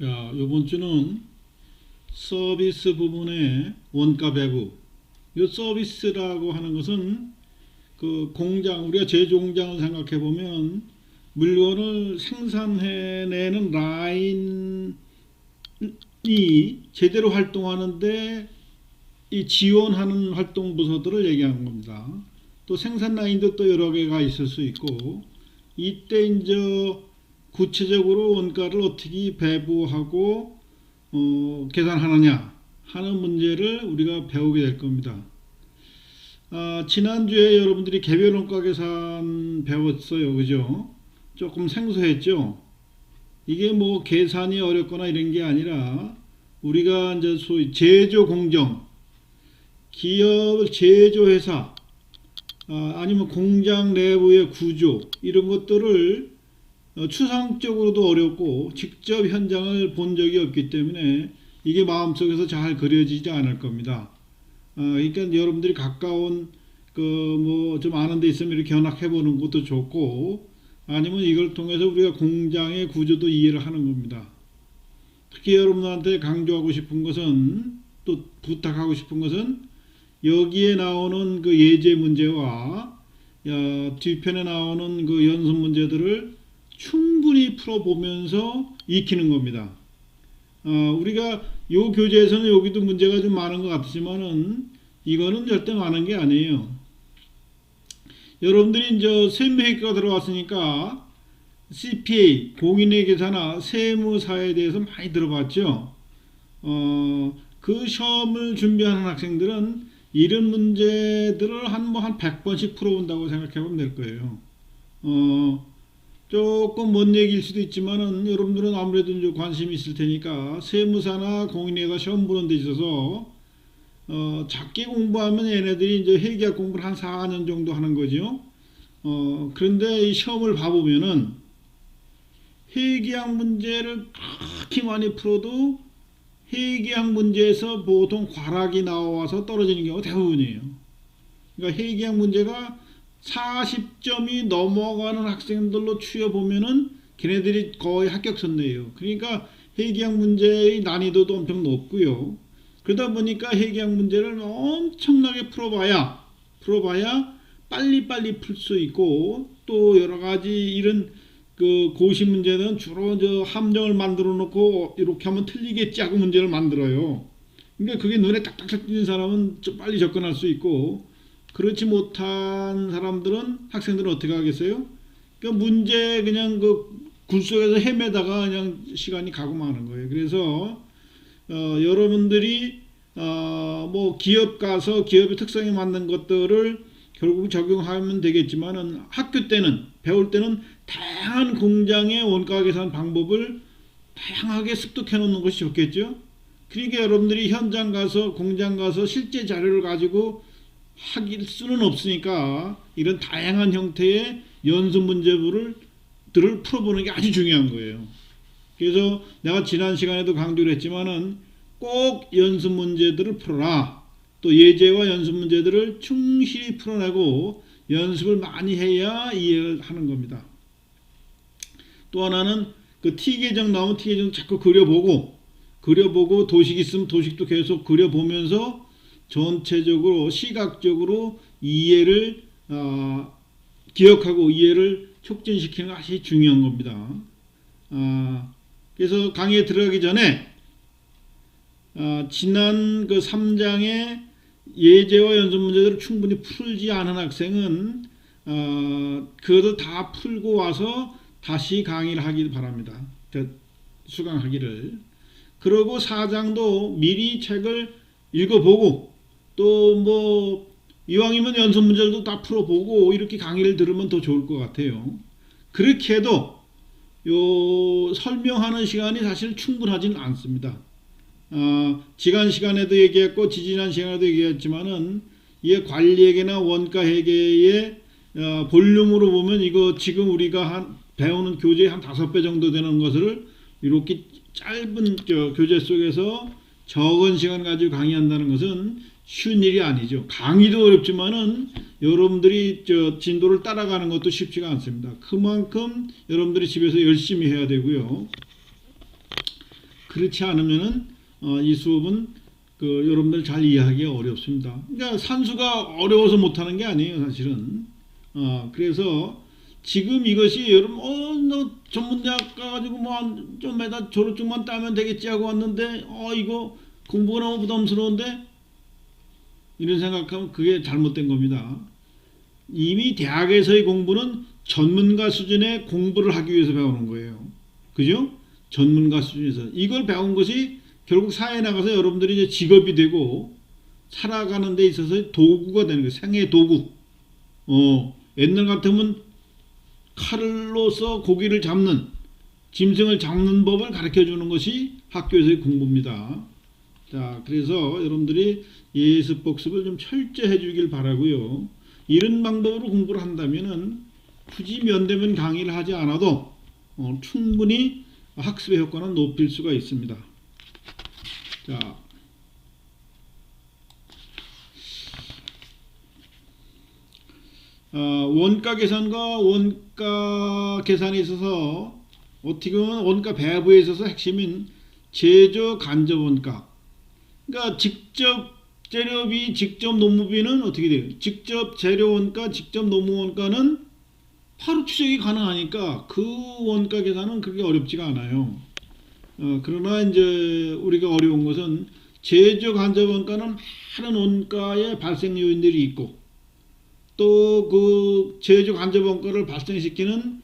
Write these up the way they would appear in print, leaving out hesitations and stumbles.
자, 이번 주는 서비스 부분의 원가 배분. 이 서비스라고 하는 것은 그 공장, 우리가 제조 공장을 생각해 보면 물건을 생산해내는 라인이 제대로 활동하는데 이 지원하는 활동 부서들을 얘기하는 겁니다. 또 생산 라인도 또 여러 개가 있을 수 있고, 이때 이제 구체적으로 원가를 어떻게 배부하고 계산하느냐 하는 문제를 우리가 배우게 될 겁니다. 지난주에 여러분들이 개별 원가 계산 배웠어요. 그죠? 조금 생소했죠? 이게 뭐 계산이 어렵거나 이런 게 아니라 우리가 이제 소위 제조 공정, 기업 제조회사, 아니면 공장 내부의 구조, 이런 것들을 추상적으로도 어렵고 직접 현장을 본 적이 없기 때문에 이게 마음속에서 잘 그려지지 않을 겁니다. 그러니까 여러분들이 가까운 뭐 좀 아는 데 있으면 이렇게 견학해 보는 것도 좋고, 아니면 이걸 통해서 우리가 공장의 구조도 이해를 하는 겁니다. 특히 여러분들한테 강조하고 싶은 것은, 또 부탁하고 싶은 것은, 여기에 나오는 그 예제 문제와 뒤편에 나오는 그 연습 문제들을 충분히 풀어보면서 익히는 겁니다. 우리가 요 교재에서는 여기도 문제가 좀 많은 것 같지만은 이거는 절대 많은 게 아니에요. 여러분들이 이제 세무회계가 들어왔으니까 CPA, 공인회계사나 세무사에 대해서 많이 들어봤죠. 그 시험을 준비하는 학생들은 이런 문제들을 한 100번씩 풀어본다고 생각해 보면 될 거예요. 조금 먼 얘기일 수도 있지만은 여러분들은 아무래도 이제 관심이 있을 테니까 세무사나 공인회계사 시험 보는 데 있어서 작게 공부하면 얘네들이 이제 회계학 공부를 한 4년 정도 하는 거죠. 그런데 이 시험을 봐보면은 회계학 문제를 그렇게 많이 풀어도 회계학 문제에서 보통 과락이 나와서 떨어지는 경우가 대부분이에요. 그러니까 회계학 문제가 40점이 넘어가는 학생들로 추려보면은 걔네들이 거의 합격선례예요. 그러니까 회계학 문제의 난이도도 엄청 높고요. 그러다 보니까 회계학 문제를 엄청나게 풀어봐야 빨리빨리 풀 수 있고, 또 여러가지 이런 그 고시 문제는 주로 저 함정을 만들어 놓고 이렇게 하면 틀리겠지 하고 문제를 만들어요. 그러니까 그게 눈에 딱딱딱 띄는 사람은 좀 빨리 접근할 수 있고, 그렇지 못한 사람들은, 학생들은 어떻게 하겠어요? 그러니까 문제 그냥 그 굴 속에서 헤매다가 그냥 시간이 가고 마는 거예요. 그래서 여러분들이 뭐 기업 가서 기업의 특성에 맞는 것들을 결국 적용하면 되겠지만은, 학교 때는, 배울 때는 다양한 공장의 원가 계산 방법을 다양하게 습득해 놓는 것이 좋겠죠. 그러니까 여러분들이 현장 가서, 공장 가서 실제 자료를 가지고 할 수는 없으니까 이런 다양한 형태의 연습 문제들을 풀어보는 게 아주 중요한 거예요. 그래서 내가 지난 시간에도 강조를 했지만은 꼭 연습 문제들을 풀어라. 또 예제와 연습 문제들을 충실히 풀어내고 연습을 많이 해야 이해를 하는 겁니다. 또 하나는 그 T계정 나오면 T계정 자꾸 그려보고 도식 있으면 도식도 계속 그려보면서 전체적으로 시각적으로 이해를 기억하고 이해를 촉진시키는 것이 중요한 겁니다. 그래서 강의에 들어가기 전에 지난 그 3장의 예제와 연습 문제들을 충분히 풀지 않은 학생은 그것을 다 풀고 와서 다시 강의를 하길 바랍니다. 수강하기를. 그리고 4장도 미리 책을 읽어보고, 또 뭐 이왕이면 연습 문제들도 다 풀어보고 이렇게 강의를 들으면 더 좋을 것 같아요. 그렇게 해도 요 설명하는 시간이 사실 충분하지는 않습니다. 지난 시간에도 얘기했고 지지난 시간에도 얘기했지만은 이 관리회계나 원가회계의 볼륨으로 보면 이거 지금 우리가 배우는 교재의 한 5배 정도 되는 것을 이렇게 짧은 교재 속에서 적은 시간 가지고 강의한다는 것은 쉬운 일이 아니죠. 강의도 어렵지만은 여러분들이 진도를 따라가는 것도 쉽지가 않습니다. 그만큼 여러분들이 집에서 열심히 해야 되고요. 그렇지 않으면은 이 수업은 여러분들 잘 이해하기 어렵습니다. 그러니까 산수가 어려워서 못하는 게 아니에요, 사실은. 그래서 지금 이것이 여러분 너 전문대학 가가지고 뭐좀 매달 졸업증만 따면 되겠지 하고 왔는데 이거 공부가 너무 부담스러운데 이런 생각하면 그게 잘못된 겁니다. 이미 대학에서의 공부는 전문가 수준의 공부를 하기 위해서 배우는 거예요. 그죠? 전문가 수준에서 이걸 배운 것이 결국 사회에 나가서 여러분들이 이제 직업이 되고 살아가는 데 있어서 도구가 되는 거예요. 생애 도구. 옛날 같으면 칼로서 고기를 잡는, 짐승을 잡는 법을 가르쳐 주는 것이 학교에서의 공부입니다. 자, 그래서 여러분들이 예습 복습을 좀 철저히 해주길 바라고요. 이런 방법으로 공부를 한다면은 굳이 면대면 강의를 하지 않아도 충분히 학습의 효과는 높일 수가 있습니다. 자, 원가 계산과 원가 계산에 있어서 어떻게 보면 원가 배부에 있어서 핵심인 제조 간접 원가. 그러니까 직접 재료비, 직접 노무비는 어떻게 돼요? 직접 재료 원가, 직접 노무 원가는 바로 추적이 가능하니까 그 원가 계산은 그렇게 어렵지가 않아요. 그러나 이제 우리가 어려운 것은 제조 간접 원가는 많은 원가의 발생 요인들이 있고 또 그 제조 간접 원가를 발생시키는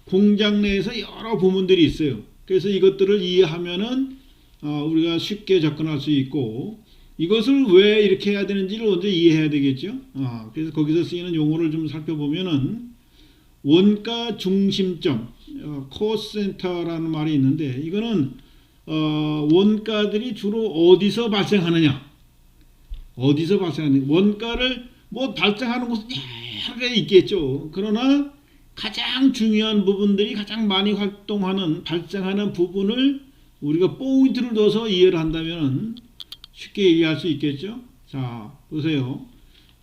공장 내에서 여러 부문들이 있어요. 그래서 이것들을 이해하면은 우리가 쉽게 접근할 수 있고 이것을 왜 이렇게 해야 되는지를 먼저 이해해야 되겠죠. 그래서 거기서 쓰이는 용어를 좀 살펴보면은 원가 중심점, 코스센터라는 말이 있는데 이거는 원가들이 주로 어디서 발생하느냐, 어디서 발생하느냐. 원가를 뭐 발생하는 곳은 여러 개 있겠죠. 그러나 가장 중요한 부분들이 가장 많이 활동하는 발생하는 부분을 우리가 포인트를 둬서 이해를 한다면 쉽게 이해할 수 있겠죠. 자, 보세요.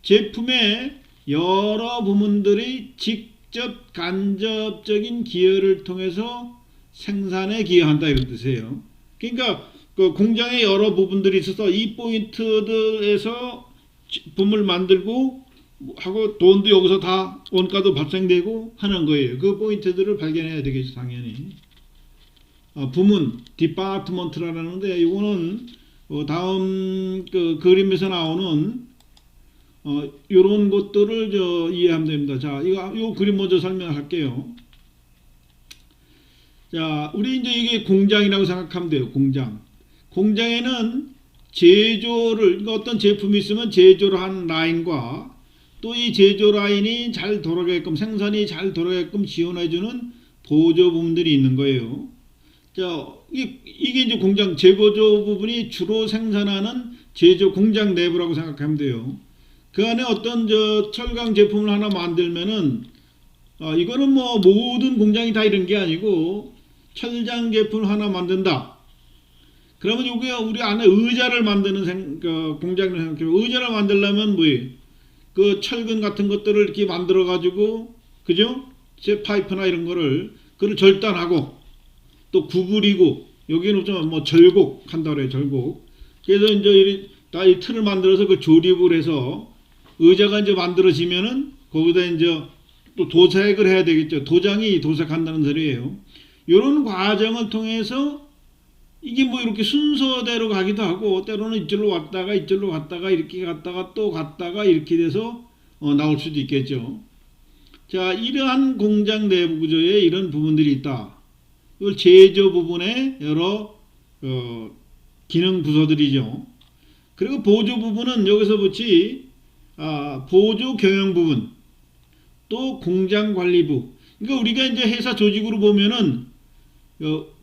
제품의 여러 부문들이 직접 간접적인 기여를 통해서 생산에 기여한다 이런 뜻이에요. 그러니까 그 공장의 여러 부분들이 있어서 이 포인트들에서 제품을 만들고 하고 돈도 여기서 다 원가도 발생되고 하는 거예요. 그 포인트들을 발견해야 되겠죠, 당연히. 부문, 디파트먼트라는데 이거는 다음 그 그림에서 나오는 이런 것들을 이해하면 됩니다. 자, 이 그림 먼저 설명할게요. 자, 우리 이제 이게 공장이라고 생각하면 돼요. 공장. 공장에는 제조를, 그러니까 어떤 제품이 있으면 제조를 한 라인과 또 이 제조 라인이 잘 돌아가게끔, 생산이 잘 돌아가게끔 지원해주는 보조 부분들이 있는 거예요. 자, 이게 이제 공장 제보조 부분이 주로 생산하는 제조 공장 내부라고 생각하면 돼요. 그 안에 어떤 철강 제품을 하나 만들면은 이거는 뭐 모든 공장이 다 이런 게 아니고 철장 제품을 하나 만든다. 그러면 이게 우리 안에 의자를 만드는 공장을 생각해요. 의자를 만들려면 뭐예요? 그 철근 같은 것들을 이렇게 만들어 가지고, 그죠? 제 파이프나 이런 거를 그걸 절단하고 또 구부리고 여기는 좀 뭐 절곡 한다 그래요. 절곡. 그래서 이제 다 이 틀을 만들어서 그 조립을 해서 의자가 이제 만들어지면은 거기다 이제 또 도색을 해야 되겠죠. 도장이 도색한다는 소리예요. 이런 과정을 통해서 이게 뭐 이렇게 순서대로 가기도 하고 때로는 이쪽으로 왔다가 이쪽으로 갔다가 이렇게 갔다가 또 갔다가 이렇게 돼서 나올 수도 있겠죠. 자, 이러한 공장 내부 구조에 이런 부분들이 있다. 이걸 제조 부분의 여러 기능 부서들이죠. 그리고 보조 부분은 여기서 붙이 보조 경영 부분, 또 공장 관리부. 그러니까 우리가 이제 회사 조직으로 보면은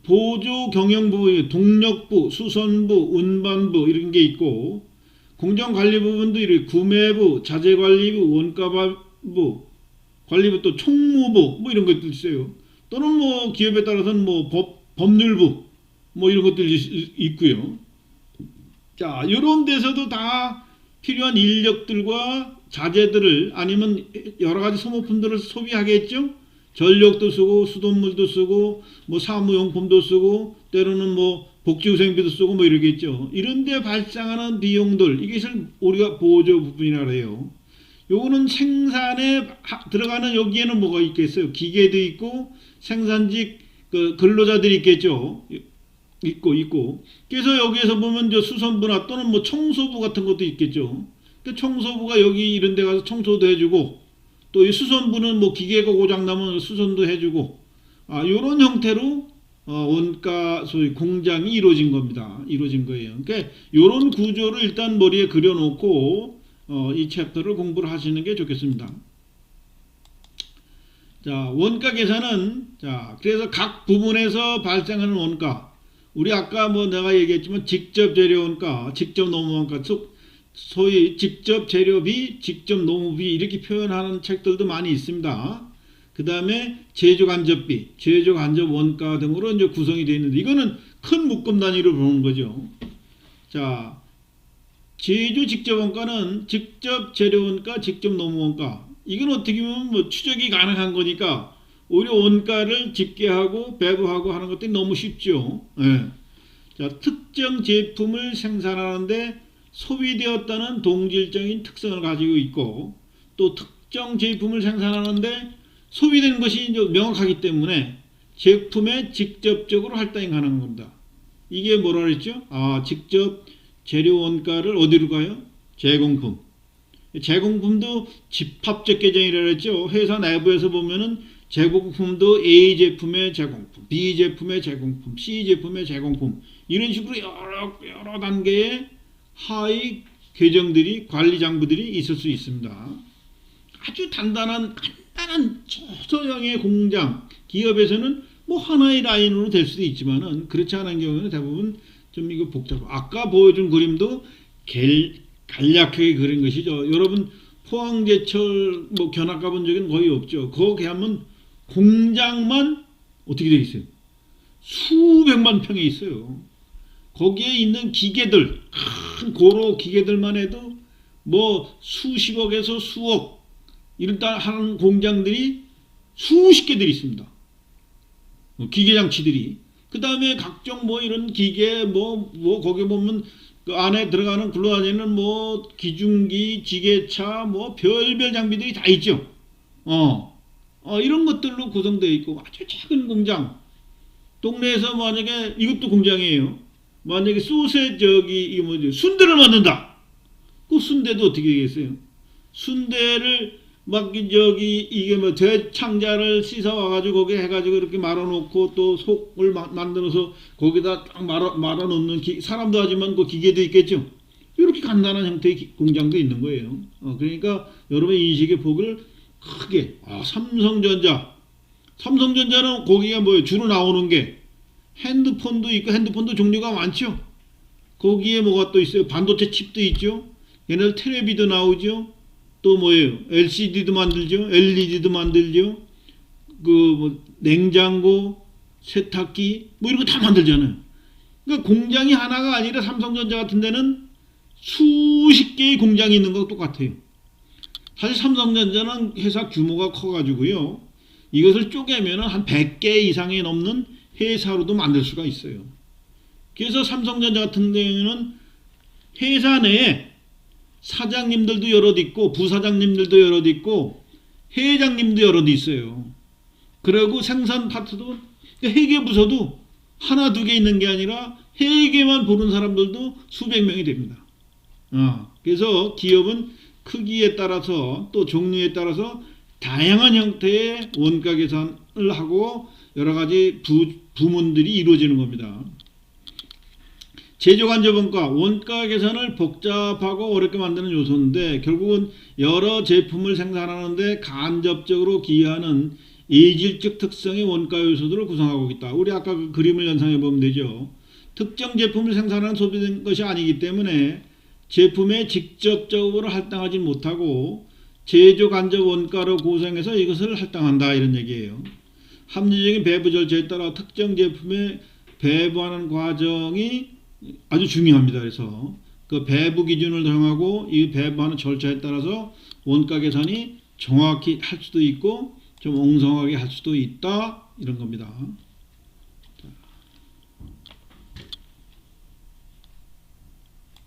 보조 경영부, 동력부, 수선부, 운반부 이런 게 있고 공장 관리 부분도 이렇게 구매부, 자재관리부, 원가부, 관리부 또 총무부 뭐 이런 것들 있어요. 또는 뭐 기업에 따라서는 뭐 법률부 뭐 이런 것들이 있고요. 자, 이런 데서도 다 필요한 인력들과 자재들을 아니면 여러 가지 소모품들을 소비하겠죠. 전력도 쓰고 수돗물도 쓰고 뭐 사무용품도 쓰고 때로는 뭐 복지후생비도 쓰고 뭐 이러겠죠. 이런데 발생하는 비용들 이것을 우리가 보조 부분이라 해요. 요거는 생산에 들어가는 여기에는 뭐가 있겠어요? 기계도 있고 생산직 그 근로자들이 있겠죠. 있고. 그래서 여기에서 보면 저 수선부나 또는 뭐 청소부 같은 것도 있겠죠. 그 청소부가 여기 이런 데 가서 청소도 해주고 또 이 수선부는 뭐 기계가 고장나면 수선도 해주고 요런 형태로 원가 소위 공장이 이루어진 겁니다. 이루어진 거예요. 그러니까 요런 구조를 일단 머리에 그려놓고 이 챕터를 공부를 하시는 게 좋겠습니다. 자, 원가 계산은 그래서 각 부분에서 발생하는 원가 우리 아까 뭐 내가 얘기했지만 직접 재료 원가, 직접 노무 원가 소위 직접 재료비, 직접 노무비 이렇게 표현하는 책들도 많이 있습니다. 그 다음에 제조 간접비, 제조 간접 원가 등으로 이제 구성이 되어 있는데 이거는 큰 묶음 단위로 보는 거죠. 자, 제조 직접 원가는 직접 재료 원가, 직접 노무 원가. 이건 어떻게 보면 뭐 추적이 가능한 거니까 오히려 원가를 집계하고 배부하고 하는 것들이 너무 쉽죠. 예. 자, 특정 제품을 생산하는데 소비되었다는 동질적인 특성을 가지고 있고 또 특정 제품을 생산하는데 소비된 것이 이제 명확하기 때문에 제품에 직접적으로 할당이 가능한 겁니다. 이게 뭐라 그랬죠? 직접 재료 원가를 어디로 가요? 제공품. 제공품도 집합적 계정이라고 했죠. 회사 내부에서 보면은 제공품도 A 제품의 제공품, B 제품의 제공품, C 제품의 제공품 이런 식으로 여러 단계의 하위 계정들이 관리 장부들이 있을 수 있습니다. 아주 간단한 소형의 공장 기업에서는 뭐 하나의 라인으로 될 수도 있지만은 그렇지 않은 경우는 대부분 좀 이거 복잡하고 아까 보여준 그림도 간략하게 그린 것이죠. 여러분 포항제철 뭐 견학 가본 적은 거의 없죠. 거기 하면 공장만 어떻게 되어 있어요? 수백만 평에 있어요. 거기에 있는 기계들 큰 고로 기계들만 해도 뭐 수십억에서 수억 이런 따 하는 공장들이 수십 개들이 있습니다. 기계 장치들이. 그 다음에 각종 뭐 이런 기계 뭐 거기 보면 그 안에 들어가는 굴러다니는 뭐 기중기, 지게차 뭐 별별 장비들이 다 있죠. 이런 것들로 구성되어 있고 아주 작은 공장. 동네에서 만약에 이것도 공장이에요. 만약에 이게 뭐지 순대를 만든다. 그 순대도 어떻게 되겠어요? 순대를 막 이게 뭐 대창자를 씻어 와가지고 거기에 해가지고 이렇게 말아놓고 또 속을 만들어서 거기다 딱 말아놓는 사람도 하지만 그 기계도 있겠죠. 이렇게 간단한 형태의 공장도 있는 거예요. 그러니까 여러분의 인식의 폭을 크게 삼성전자는 거기가 뭐예요? 주로 나오는 게 핸드폰도 있고 핸드폰도 종류가 많죠. 거기에 뭐가 또 있어요? 반도체 칩도 있죠. 얘네들 텔레비도 나오죠. 또 뭐예요? LCD도 만들죠. LED도 만들죠. 그 뭐 냉장고, 세탁기 뭐 이런 거 다 만들잖아요. 그러니까 공장이 하나가 아니라 삼성전자 같은 데는 수십 개의 공장이 있는 거 똑같아요. 사실 삼성전자는 회사 규모가 커가지고요. 이것을 쪼개면 한 100개 이상이 넘는 회사로도 만들 수가 있어요. 그래서 삼성전자 같은 경우는 회사 내에 사장님들도 여럿 있고 부사장님들도 여럿 있고 회장님도 여럿 있어요. 그리고 생산 파트도 회계 부서도 하나 두 개 있는 게 아니라 회계만 보는 사람들도 수백 명이 됩니다. 그래서 기업은 크기에 따라서 또 종류에 따라서 다양한 형태의 원가 계산을 하고 여러 가지 부문들이 이루어지는 겁니다. 제조 간접 원가 계산을 복잡하고 어렵게 만드는 요소인데 결국은 여러 제품을 생산하는데 간접적으로 기여하는 이질적 특성의 원가 요소들을 구성하고 있다. 우리 아까 그 그림을 연상해 보면 되죠. 특정 제품을 생산하는 소비된 것이 아니기 때문에 제품에 직접적으로 할당하지 못하고 제조 간접 원가로 구성해서 이것을 할당한다 이런 얘기예요. 합리적인 배부 절차에 따라 특정 제품에 배부하는 과정이 아주 중요합니다. 그래서 그 배부 기준을 정하고 이 배부하는 절차에 따라서 원가 계산이 정확히 할 수도 있고 좀 엉성하게 할 수도 있다 이런 겁니다.